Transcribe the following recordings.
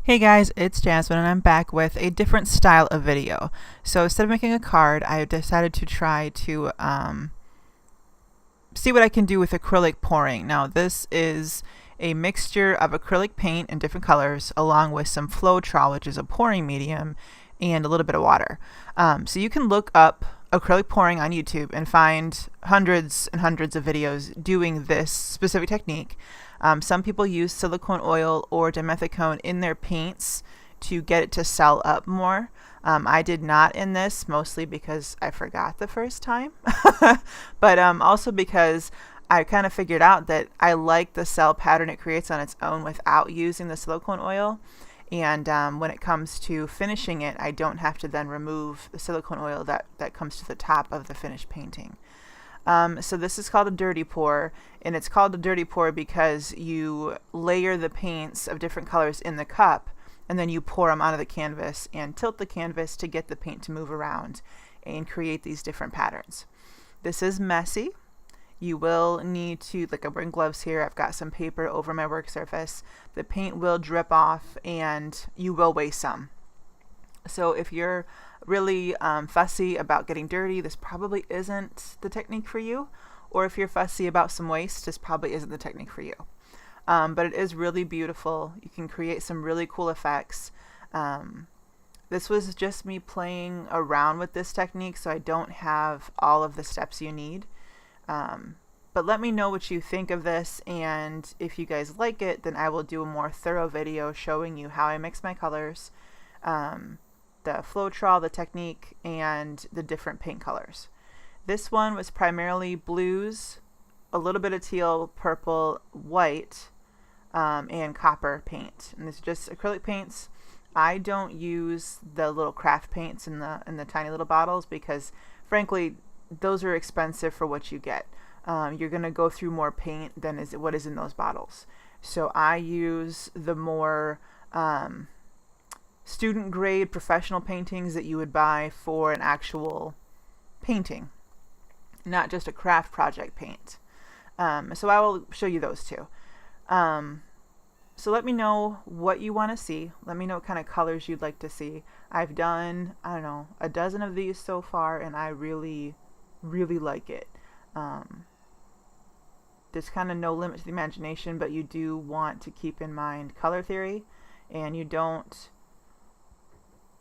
Hey guys, it's Jasmine and I'm back with a different style of video. So instead of making a card, I decided to try to see what I can do with acrylic pouring. Now this is a mixture of acrylic paint in different colors along with some Nitrile, which is a pouring medium, and a little bit of water. So you can look up acrylic pouring on YouTube and find hundreds and hundreds of videos doing this specific technique. Some people use silicone oil or dimethicone in their paints to get it to sell up more. I did not in this, mostly because I forgot the first time, but also because I kind of figured out that I like the cell pattern it creates on its own without using the silicone oil. And when it comes to finishing it, I don't have to then remove the silicone oil that comes to the top of the finished painting. So this is called a dirty pour, and it's called a dirty pour because you layer the paints of different colors in the cup, and then you pour them onto the canvas and tilt the canvas to get the paint to move around and create these different patterns. This is messy. You will need to, like I'm wearing gloves here, I've got some paper over my work surface. The paint will drip off and you will waste some. So if you're really fussy about getting dirty, this probably isn't the technique for you. Or if you're fussy about some waste, this probably isn't the technique for you. But it is really beautiful. You can create some really cool effects. This was just me playing around with this technique, so I don't have all of the steps you need. But let me know what you think of this, and if you guys like it, then I will do a more thorough video showing you how I mix my colors, the Nitrile, the technique, and the different paint colors. This one was primarily blues, a little bit of teal, purple, white, and copper paint. And this is just acrylic paints. I don't use the little craft paints in the tiny little bottles because, frankly, those are expensive for what you get. You're going to go through more paint than what is in those bottles. So I use the more student grade professional paintings that you would buy for an actual painting, not just a craft project paint. So I will show you those two. So let me know what you want to see. Let me know what kind of colors you'd like to see. I've done, I don't know, a dozen of these so far, and I really like it. There's kind of no limit to the imagination, but you do want to keep in mind color theory, and you don't,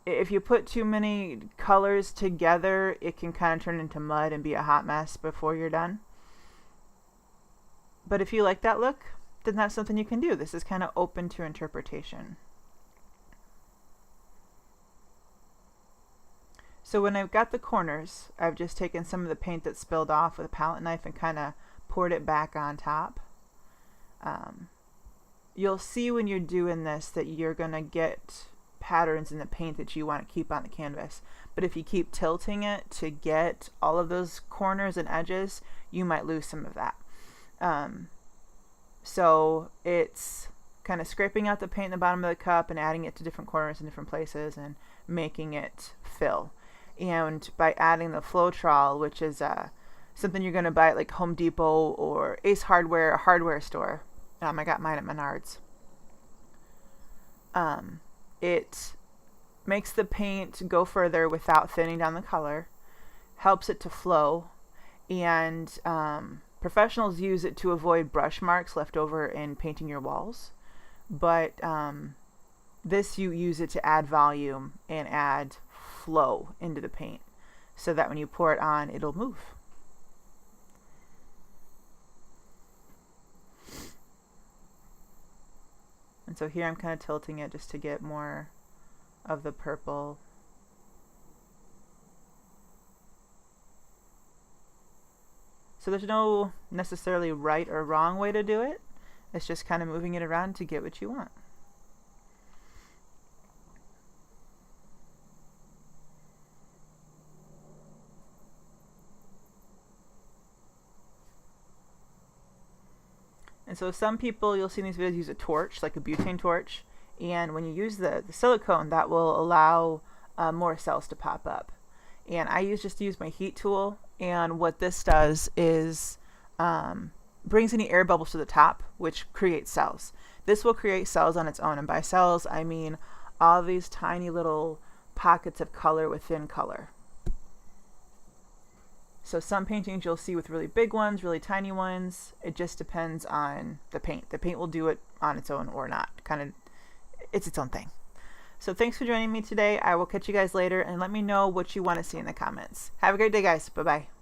if you put too many colors together, it can kind of turn into mud and be a hot mess before you're done. But if you like that look, then that's something you can do. This is kind of open to interpretation. So when I've got the corners, I've just taken some of the paint that spilled off with a palette knife and kind of poured it back on top. You'll see when you're doing this that you're going to get patterns in the paint that you want to keep on the canvas. But if you keep tilting it to get all of those corners and edges, you might lose some of that. So it's kind of scraping out the paint in the bottom of the cup and adding it to different corners and different places and making it fill. And by adding the Nitrile, which is something you're going to buy at like Home Depot or Ace Hardware, a hardware store. I got mine at Menards. It makes the paint go further without thinning down the color, helps it to flow, and professionals use it to avoid brush marks left over in painting your walls. But this, you use it to add volume and add flow into the paint so that when you pour it on, it'll move. And so here I'm kind of tilting it just to get more of the purple. So there's no necessarily right or wrong way to do it. It's just kind of moving it around to get what you want. And so some people, you'll see in these videos, use a torch, like a butane torch. And when you use the silicone, that will allow more cells to pop up. And I just use my heat tool. And what this does is brings any air bubbles to the top, which creates cells. this will create cells on its own. And by cells, I mean all these tiny little pockets of color within color. So some paintings you'll see with really big ones, really tiny ones. It just depends on the paint. The paint will do it on its own or not. Kind of, it's its own thing. So thanks for joining me today. I will catch you guys later, and let me know what you want to see in the comments. Have a great day, guys. Bye-bye.